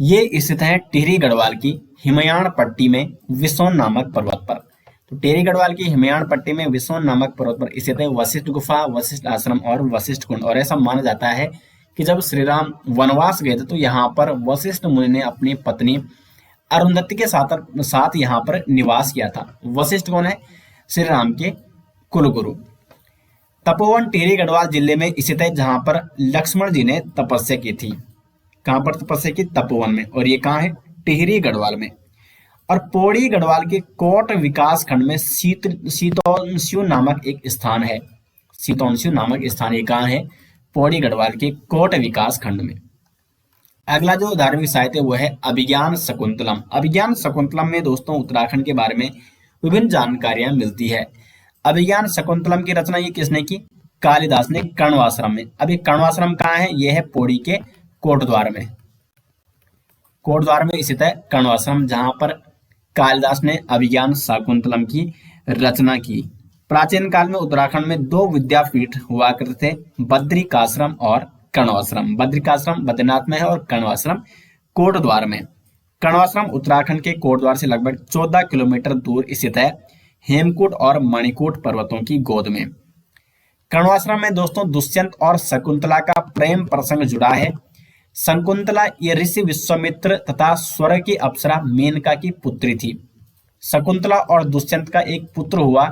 ये स्थित है टिहरी गढ़वाल की हिमयाण पट्टी में विसोन नामक पर्वत पर। तो टिहरी गढ़वाल की हिमयाण पट्टी में विसोन नामक पर्वत पर स्थित है वशिष्ठ गुफा, वशिष्ठ आश्रम और वशिष्ठ कुंड। और ऐसा माना जाता है कि जब श्री राम वनवास गए थे तो यहाँ पर वशिष्ठ मुनि ने अपनी पत्नी अरुंधति के साथ यहाँ पर निवास किया था। वशिष्ठ कौन है? श्री राम के कुलगुरु। तपोवन टिहरी गढ़वाल जिले में स्थित है, जहां पर लक्ष्मण जी ने तपस्या की थी। कहां पर तपस्या की? तपोवन में। और ये कहाँ है? टिहरी गढ़वाल में। और पौड़ी गढ़वाल के कोट विकास खंड में सीतोंस्यू नामक एक स्थान है। सीतोंस्यू नामक स्थान ये कहाँ है? पौड़ी गढ़वाल के कोट विकास खंड में। अगला जो धार्मिक साहित्य है वो है अभिज्ञान शकुंतलम। अभिज्ञान शकुंतलम में दोस्तों उत्तराखंड के बारे में विभिन्न जानकारियां मिलती है। अभिज्ञान शकुंतलम की रचना ये किसने की? कालिदास ने कण्वाश्रम में। अब ये कण्वाश्रम कहाँ है? ये है पौड़ी के कोटद्वार में। कोटद्वार में स्थित है कण्वाश्रम, जहां पर कालिदास ने अभिज्ञान शकुंतलम की रचना की। प्राचीन काल में उत्तराखंड में दो विद्यापीठ हुआ करते थे, बद्रिकाश्रम और कण्वाश्रम। बद्रिकाश्रम बद्रीनाथ में है और कण्वाश्रम कोटद्वार में। कण्वाश्रम उत्तराखंड के कोटद्वार से लगभग 14 किलोमीटर दूर स्थित है, हेमकूट और मणिकूट पर्वतों की गोद में। कण्वाश्रम में दोस्तों दुष्यंत और शकुंतला का प्रेम प्रसंग जुड़ा है। शकुंतला ये ऋषि विश्वामित्र तथा स्वर्ग की अप्सरा मेनका की पुत्री थी। शकुंतला और दुष्यंत का एक पुत्र हुआ,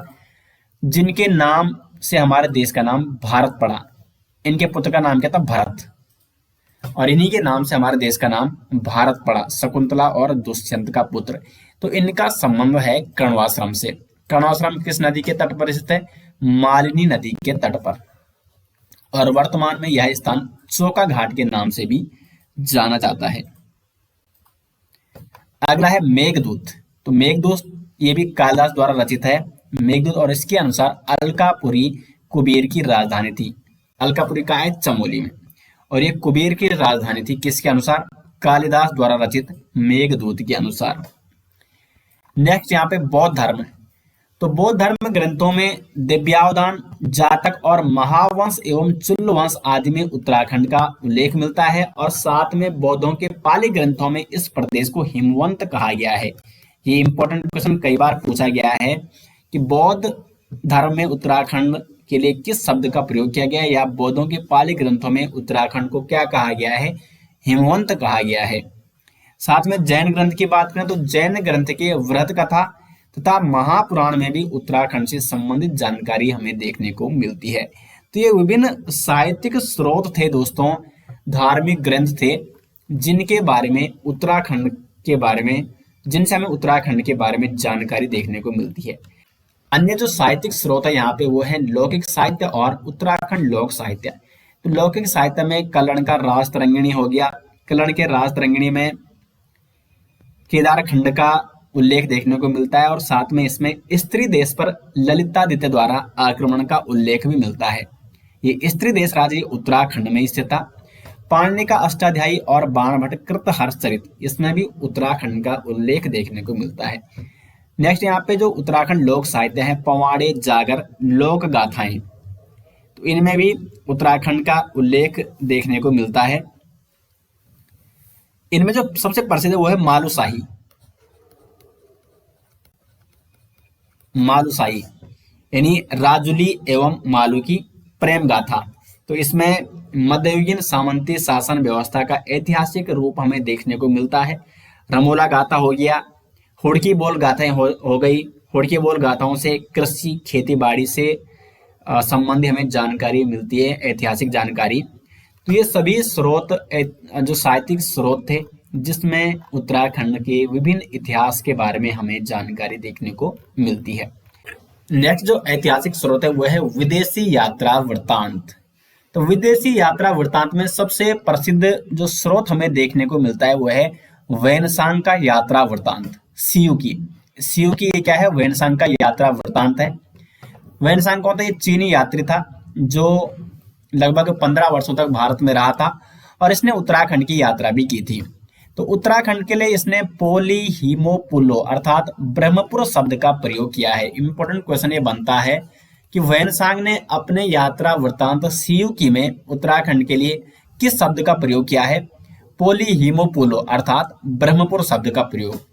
जिनके नाम से हमारे देश का नाम भारत पड़ा। इनके पुत्र का नाम क्या था? भरत। और इन्हीं के नाम से हमारे देश का नाम भारत पड़ा, शकुंतला और दुष्यंत का पुत्र। तो इनका संबंध है कण्वाश्रम से। कण्वाश्रम किस नदी के तट पर स्थित है? मालिनी नदी के तट पर। और वर्तमान में यह स्थान चोका घाट के नाम से भी जाना जाता है। अगला है मेघदूत। तो मेघदूत ये भी कालिदास द्वारा रचित है, मेघदूत, और इसके अनुसार अलकापुरी कुबेर की राजधानी थी। अलकापुरी का है चमोली में, और ये कुबेर की राजधानी थी। किसके अनुसार? कालिदास द्वारा रचित मेघदूत के अनुसार। नेक्स्ट यहाँ पे बौद्ध धर्म। तो बौद्ध धर्म ग्रंथों में दिव्यावदान, जातक और महावंश एवं चुल्लवंश आदि में उत्तराखंड का उल्लेख मिलता है। और साथ में बौद्धों के पाली ग्रंथों में इस प्रदेश को हिमवंत कहा गया है। ये इंपॉर्टेंट क्वेश्चन कई बार पूछा गया है कि बौद्ध धर्म में उत्तराखंड के लिए किस शब्द का प्रयोग किया गया है, या बौद्धों के पाली ग्रंथों में उत्तराखंड को क्या कहा गया है? हिमवंत कहा गया है। साथ में जैन ग्रंथ की बात करें तो जैन ग्रंथ के वृहत कथा तथा महापुराण में भी उत्तराखंड से संबंधित जानकारी हमें देखने को मिलती है। तो ये विभिन्न साहित्यिक स्रोत थे दोस्तों, धार्मिक ग्रंथ थे, जिनके बारे में उत्तराखंड के बारे में, जिनसे हमें उत्तराखंड के बारे में जानकारी देखने को मिलती है। अन्य जो साहित्यिक स्रोत है यहाँ पे वो है लौकिक साहित्य और उत्तराखंड लोक साहित्य। तो लौकिक साहित्य में कल्लण का रास तरंगिणी हो गया। कल्लण के रास तरंगिणी में केदार खंड का उल्लेख देखने को मिलता है, और साथ में इसमें स्त्री देश पर ललितादित्य द्वारा आक्रमण का उल्लेख भी मिलता है। ये स्त्री देश राज्य उत्तराखंड में स्थित था। पाणिनि का अष्टाध्यायी और बाणभट्ट कृत हर्षचरित, इसमें भी उत्तराखंड का उल्लेख देखने को मिलता है। नेक्स्ट यहाँ पे जो उत्तराखंड लोक साहित्य है, पवाड़े, जागर, लोक गाथाएं, तो इनमें भी उत्तराखंड का उल्लेख देखने को मिलता है। इनमें जो सबसे प्रसिद्ध है वो है मालूशाही। मालूशाही यानी राजुली एवं मालू की प्रेम गाथा। तो इसमें मध्ययुगीन सामंती शासन व्यवस्था का ऐतिहासिक रूप हमें देखने को मिलता है। रमोला गाथा हो गया, हुड़की बोल गाथाएं हो गई। हुड़की बोल गाथाओं से कृषि, खेती बाड़ी से संबंधी हमें जानकारी मिलती है, ऐतिहासिक जानकारी। तो ये सभी स्रोत जो साहित्यिक स्रोत थे, जिसमें उत्तराखंड के विभिन्न इतिहास के बारे में हमें जानकारी देखने को मिलती है। नेक्स्ट जो ऐतिहासिक स्रोत है वो है विदेशी यात्रा वृत्तांत। तो विदेशी यात्रा वृत्तांत में सबसे प्रसिद्ध जो स्रोत हमें देखने को मिलता है वो है वैनसांग का यात्रा वृत्तांत। सीयू की ये क्या है? वैनसांग का यात्रा वृत्तांत है। वैनसांग कौन था? ये चीनी यात्री था जो लगभग 15 वर्षों तक भारत में रहा था, और इसने उत्तराखंड की यात्रा भी की थी। तो उत्तराखंड के लिए इसने पोली हीमोपुलो अर्थात ब्रह्मपुर शब्द का प्रयोग किया है। इंपॉर्टेंट क्वेश्चन ये बनता है कि वैनसांग ने अपने यात्रा वृत्तांत सीयूकी में उत्तराखंड के लिए किस शब्द का प्रयोग किया है? पोली हीमोपुलो अर्थात ब्रह्मपुर शब्द का प्रयोग।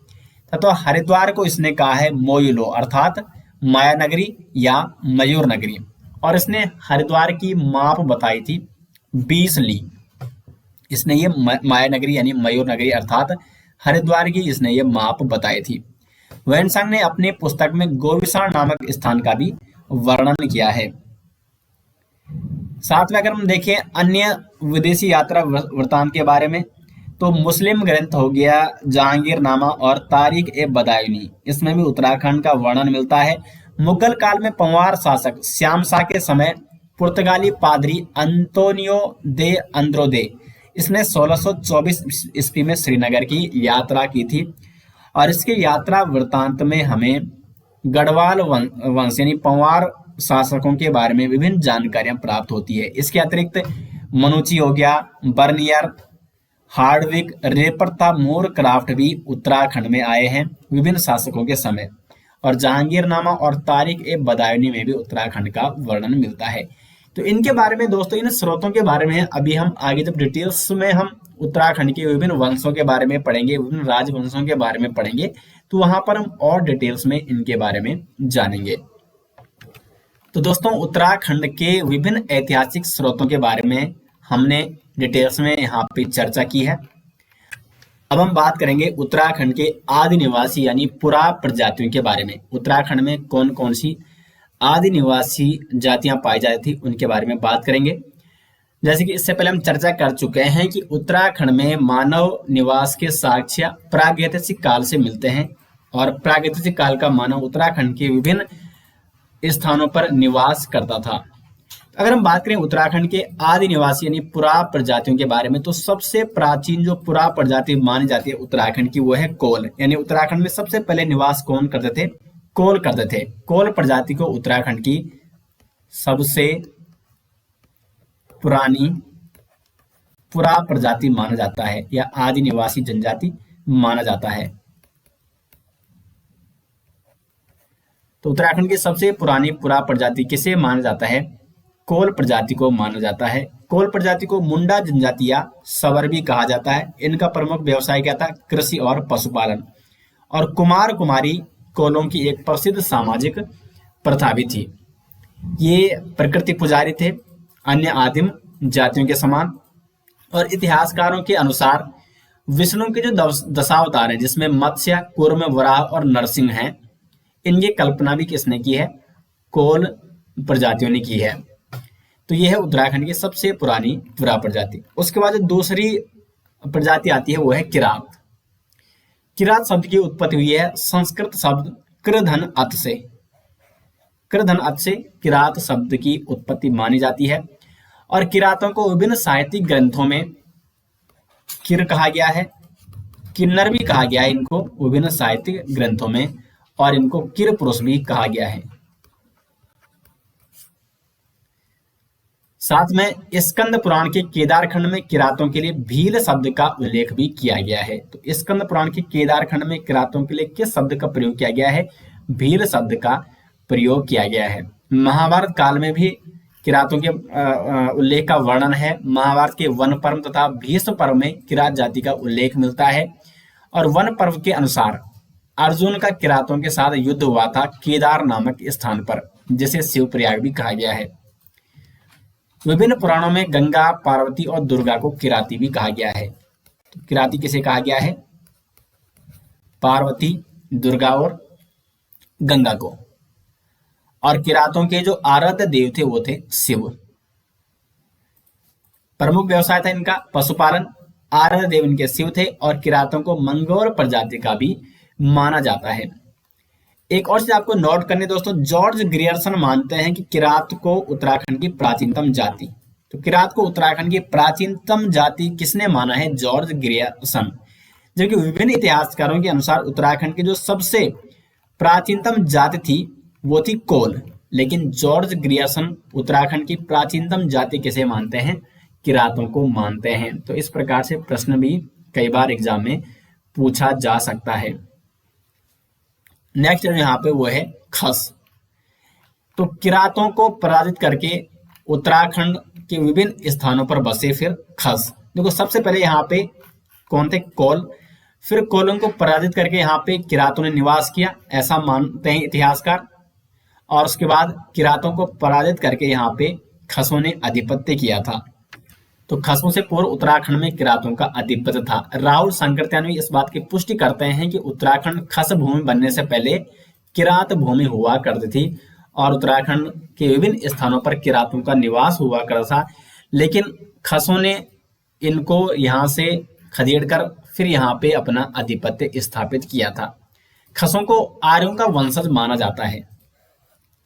तो हरिद्वार को इसने कहा है मोयुलो अर्थात माया नगरी या मयूर नगरी, और इसने हरिद्वार की माप बताई थी 20 ली। इसने ये माया नगरी यानी मयूर नगरी अर्थात हरिद्वार की इसने ये माप बताई थी। वैनसांग ने अपनी पुस्तक में गोविसाण नामक स्थान का भी वर्णन किया है। साथ में अगर हम देखें अन्य विदेशी यात्रा वृत्तांत के बारे में, तो मुस्लिम ग्रंथ हो गया जहांगीरनामा और तारीख ए बदायूनी, इसमें भी उत्तराखंड का वर्णन मिलता है। मुगल काल में पंवार शासक श्याम शाह के समय पुर्तगाली पादरी अंतोनियो दे अंद्रोदे, इसने 1624 ईस्वी में श्रीनगर की यात्रा की थी और इसके यात्रा वृतांत में हमें गढ़वाल वंश यानी पंवार शासकों के बारे में विभिन्न जानकारियां प्राप्त होती है। इसके अतिरिक्त मनुची हो गया, बर्नियर, हार्डविक, रेपर तथा मोरक्राफ्ट भी उत्तराखंड में आए हैं विभिन्न शासकों के समय, और जहांगीरनामा और तारिक ए बदायूनी में भी उत्तराखंड का वर्णन मिलता है। तो इनके बारे में दोस्तों, इन स्रोतों के बारे में अभी हम आगे जब डिटेल्स में हम उत्तराखंड के विभिन्न वंशों के बारे में पढ़ेंगे, विभिन्न राजवंशों के बारे में पढ़ेंगे, तो वहां पर हम और डिटेल्स में इनके बारे में जानेंगे। तो दोस्तों, उत्तराखंड के विभिन्न ऐतिहासिक स्रोतों के बारे में हमने डिटेल्स में यहाँ पे चर्चा की है। अब हम बात करेंगे उत्तराखंड के आदि निवासी यानी पुरा प्रजातियों के बारे में। उत्तराखंड में कौन कौन सी आदि निवासी जातियां पाई जाती थी उनके बारे में बात करेंगे। जैसे कि इससे पहले हम चर्चा कर चुके हैं कि उत्तराखंड में मानव निवास के साक्ष्य प्रागैतिहासिक काल से मिलते हैं, और प्रागैतिहासिक काल का मानव उत्तराखंड के विभिन्न स्थानों पर निवास करता था। अगर हम बात करें उत्तराखंड के आदि निवासी यानी पुरा प्रजातियों के बारे में, तो सबसे प्राचीन जो पुरा प्रजाति मानी जाती है उत्तराखंड की, वो है कोल। यानी उत्तराखंड में सबसे पहले निवास कौन करते थे? कोल करते थे। कोल प्रजाति को उत्तराखंड की सबसे पुरानी पुरा प्रजाति माना जाता है या आदि निवासी जनजाति माना जाता है। तो उत्तराखंड की सबसे पुरानी पुरा प्रजाति किसे माना जाता है? कोल प्रजाति को माना जाता है। कोल प्रजाति को मुंडा जनजाति या सवर भी कहा जाता है। इनका प्रमुख व्यवसाय क्या था? कृषि और पशुपालन। और कुमार कुमारी कोलों की एक प्रसिद्ध सामाजिक प्रथा भी थी। ये प्रकृति पुजारी थे अन्य आदिम जातियों के समान, और इतिहासकारों के अनुसार विष्णु के जो दशावतार हैं, जिसमें मत्स्य, कूर्म, वराह और नरसिंह हैं, इनकी कल्पना भी किसने की है? कोल प्रजातियों ने की है। तो यह है उत्तराखंड की सबसे पुरानी पुरा प्रजाति। उसके बाद जो दूसरी प्रजाति आती है वो है किरात। किरात शब्द की उत्पत्ति हुई है संस्कृत शब्द कृधन अत से। कृधन अत से किरात शब्द की उत्पत्ति मानी जाती है, और किरातों को विभिन्न साहित्यिक ग्रंथों में किर कहा गया है, किन्नर भी कहा गया है इनको विभिन्न साहित्यिक ग्रंथों में, और इनको किर पुरुष भी कहा गया है। साथ में स्कंद पुराण के केदारखंड में किरातों के लिए भील शब्द का उल्लेख भी किया गया है। तो स्कंद पुराण के केदारखंड में किरातों के लिए किस शब्द का प्रयोग किया गया है? भील शब्द का प्रयोग किया गया है। महाभारत काल में भी किरातों के उल्लेख का वर्णन है। महाभारत के वन पर्व तथा भीष्म पर्व में किरात जाति का उल्लेख मिलता है, और वन पर्व के अनुसार अर्जुन का किरातों के साथ युद्ध हुआ था केदार नामक स्थान पर, जिसे शिवप्रयाग भी कहा गया है। विभिन्न पुराणों में गंगा, पार्वती और दुर्गा को किराती भी कहा गया है। तो किराती किसे कहा गया है? पार्वती, दुर्गा और गंगा को। और किरातों के जो आराध्य देव थे वो थे शिव। प्रमुख व्यवसाय था इनका पशुपालन। आराध्य देव इनके शिव थे, और किरातों को मंगोल प्रजाति का भी माना जाता है। एक और चीज आपको नोट करनी दोस्तों, जॉर्ज ग्रियर्सन मानते हैं कि किरात को उत्तराखंड की प्राचीनतम जाति। तो किरात को उत्तराखंड की प्राचीनतम जाति किसने माना है? George Grierson. जबकि विभिन्न इतिहासकारों के अनुसार उत्तराखंड की जो सबसे प्राचीनतम जाति थी वो थी कोल, लेकिन जॉर्ज ग्रियर्सन उत्तराखंड की प्राचीनतम जाति किसे मानते हैं? किरातों को मानते हैं। तो इस प्रकार से प्रश्न भी कई बार एग्जाम में पूछा जा सकता है। नेक्स्ट यहाँ पे वो है खस। तो किरातों को पराजित करके उत्तराखंड के विभिन्न स्थानों पर बसे फिर खस। देखो सबसे पहले यहाँ पे कौन थे? कोल। फिर कोलों को पराजित करके यहाँ पे किरातों ने निवास किया, ऐसा मानते हैं इतिहासकार। और उसके बाद किरातों को पराजित करके यहाँ पे खसों ने आधिपत्य किया था। तो खसों से पूर्व उत्तराखंड में किरातों का आधिपत्य था। राहुल सांकृत्यायन इस बात की पुष्टि करते हैं कि उत्तराखंड खस भूमि बनने से पहले किरात भूमि हुआ करती थी, और उत्तराखंड के विभिन्न स्थानों पर किरातों का निवास हुआ करता था। लेकिन खसों ने इनको यहाँ से खदेड़कर फिर यहाँ पे अपना आधिपत्य स्थापित किया था। खसों को आर्यों का वंशज माना जाता है।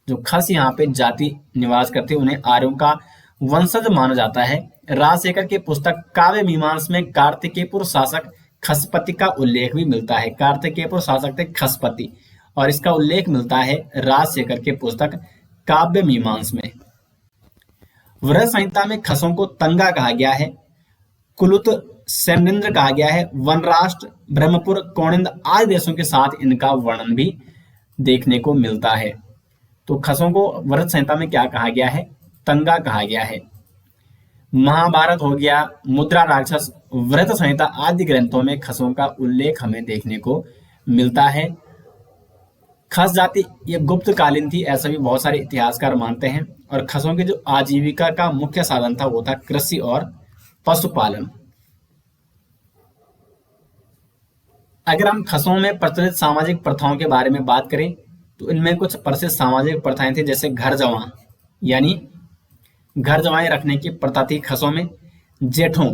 जो खस यहाँ पे जाति निवास करते उन्हें आर्यों का वंशज माना जाता है। राजशेखर की पुस्तक काव्य मीमांस में कार्तिकेयपुर शासक खसपति का उल्लेख भी मिलता है। कार्तिकेयपुर शासक थे खसपति, और इसका उल्लेख मिलता है राजशेखर की पुस्तक काव्य मीमांस में। वृहद संहिता में खसों को तंगा कहा गया है, कुलुत, सैमनिंद्र कहा गया है, वनराष्ट्र, ब्रह्मपुर, कौनिंद आदि देशों के साथ इनका वर्णन भी देखने को मिलता है। तो खसों को वृहद संहिता में क्या कहा गया है? तंगा कहा गया है। महाभारत हो गया, मुद्रा राक्षस, वृहद संहिता आदि ग्रंथों में खसों का उल्लेख हमें देखने को मिलता है। खस जाति ये गुप्त कालीन थी, ऐसा भी बहुत सारे इतिहासकार मानते हैं। और खसों की जो आजीविका का मुख्य साधन था वो था कृषि और पशुपालन। अगर हम खसों में प्रचलित सामाजिक प्रथाओं के बारे में बात करें तो इनमें कुछ प्रसिद्ध सामाजिक प्रथाएं थी, जैसे घर जमा, यानी घर जमाए रखने की प्रथा थी खसों में। जेठों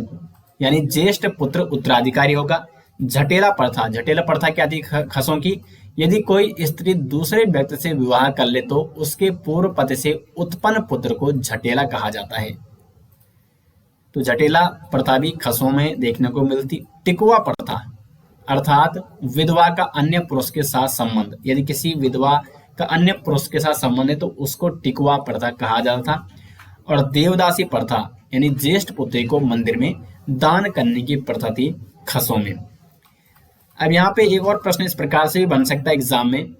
यानी ज्येष्ठ पुत्र उत्तराधिकारी होगा। झटेला प्रथा, झटेला प्रथा क्या थी खसों की? यदि कोई स्त्री दूसरे व्यक्ति से विवाह कर ले तो उसके पूर्व पति से उत्पन्न पुत्र को झटेला कहा जाता है। तो झटेला प्रथा भी खसों में देखने को मिलती। टिकुआ प्रथा अर्थात विधवा का अन्य पुरुष के साथ संबंध, यदि किसी विधवा का अन्य पुरुष के साथ संबंध है तो उसको टिकुआ प्रथा कहा जाता था। और देवदासी प्रथा यानी ज्येष्ठ पुत्री को मंदिर में दान करने की प्रथा थी खसों में। अब यहाँ पे एक और प्रश्न इस प्रकार से भी बन सकता है एग्जाम में,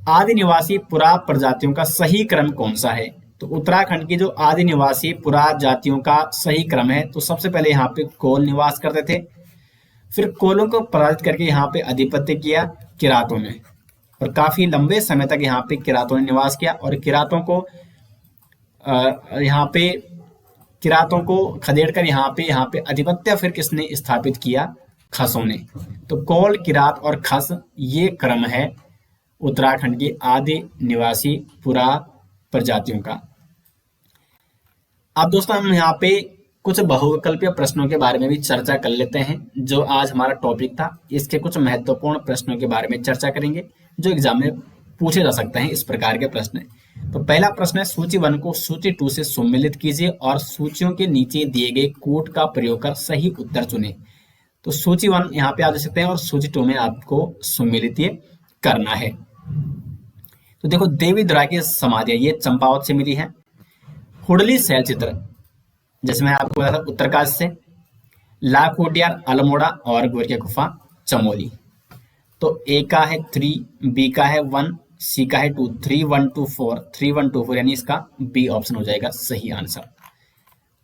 आदि निवासी पुरा प्रजातियों का सही क्रम कौन सा है? तो उत्तराखंड की जो आदि निवासी पुरा जातियों का सही क्रम है, तो सबसे पहले यहाँ पे कोल निवास करते थे, फिर कोलों को पराजित करके यहाँ पे अधिपत्य किया किरातों ने, और काफी लंबे समय तक यहाँ पे किरातों ने निवास किया। और किरातों को खदेड़ कर यहाँ पे अधिपत्य फिर किसने स्थापित किया? खसों ने। तो कोल, किरात और खस ये क्रम है उत्तराखंड की आदि निवासी पुरा प्रजातियों का। अब दोस्तों हम यहाँ पे कुछ बहुविकल्पीय प्रश्नों के बारे में भी चर्चा कर लेते हैं, जो आज हमारा टॉपिक था। इसके कुछ महत्वपूर्ण प्रश्नों के बारे में चर्चा करेंगे जो एग्जाम में पूछे जा सकते हैं। इस प्रकार के प्रश्न। तो पहला प्रश्न है, सूची 1 को सूची 2 से सम्मिलित कीजिए और सूचियों के नीचे दिए गए कोड का प्रयोग कर सही उत्तर चुनें। तो सूची 1 यहाँ पे आप देख सकते हैं और सूची 2 में आपको सम्मिलित ये करना है। तो देखो, देवी दुर्गा की समाधि ये चंपावत से मिली है। हुडली शैल चित्र, जैसे मैं आपको बताया था उत्तरकाशी से। लाखोटियार अल्मोड़ा और गोरखिया गुफा चमोली। तो ए का है 3, बी का है 1, सी का है 2, 3, 1, 2, 4, 3, 1, 2, 4 यानी इसका बी ऑप्शन हो जाएगा सही आंसर।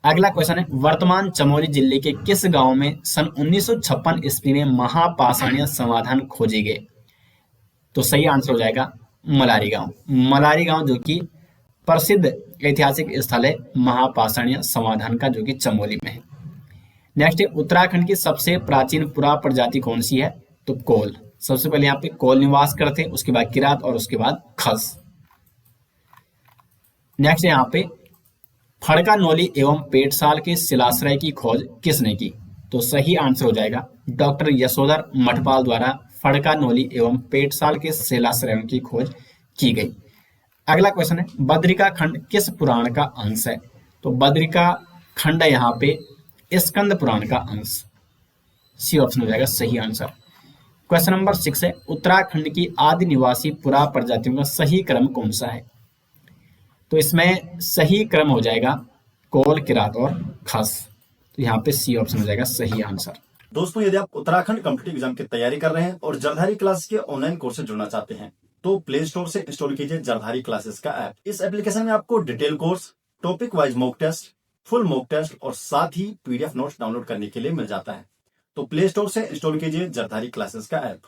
अगला क्वेश्चन है, वर्तमान चमोली जिले के किस गांव में सन 1956 ईस्वी में महापाषाणीय समाधान खोजे गए? तो सही आंसर हो जाएगा मलारी गांव। मलारी गांव जो कि प्रसिद्ध ऐतिहासिक स्थल है महापाषाणीय समाधान का, जो कि चमोली में है। नेक्स्ट है, उत्तराखंड की सबसे प्राचीन पुरा प्रजाति कौन सी है? तो कोल। सबसे पहले यहाँ पे कोल निवास करते हैं, उसके बाद किरात और उसके बाद खस। नेक्स्ट है यहाँ पे, फड़का नौली एवं पेटसाल के शिलाश्रय की खोज किसने की? तो सही आंसर हो जाएगा डॉक्टर यशोधर मठपाल द्वारा फड़का नौली एवं पेटसाल के शिलाश्रयों की खोज की गई। अगला क्वेश्चन है, बद्रिका खंड किस पुराण का अंश है? तो बद्रिका खंड यहाँ पे स्कंद पुराण का अंश। सी ऑप्शन हो जाएगा सही आंसर। क्वेश्चन नंबर 6 है, उत्तराखंड की आदि निवासी पुरा प्रजातियों का सही क्रम कौन सा है? तो इसमें सही क्रम हो जाएगा कोल, किरात और खस। तो यहाँ पे सी ऑप्शन हो जाएगा सही आंसर। दोस्तों, यदि आप उत्तराखंड कॉम्पिटिटिव एग्जाम की तैयारी कर रहे हैं और जलधारी क्लास के ऑनलाइन कोर्स से जुड़ना चाहते हैं तो प्ले स्टोर से इंस्टॉल कीजिए जलधारी क्लासेस का ऐप। इस एप्लीकेशन में आपको detail course, topic wise mock test, full mock test और साथ ही पीडीएफ नोट्स डाउनलोड करने के लिए मिल जाता है। तो प्ले स्टोर से इंस्टॉल कीजिए जलधारी क्लासेस का ऐप।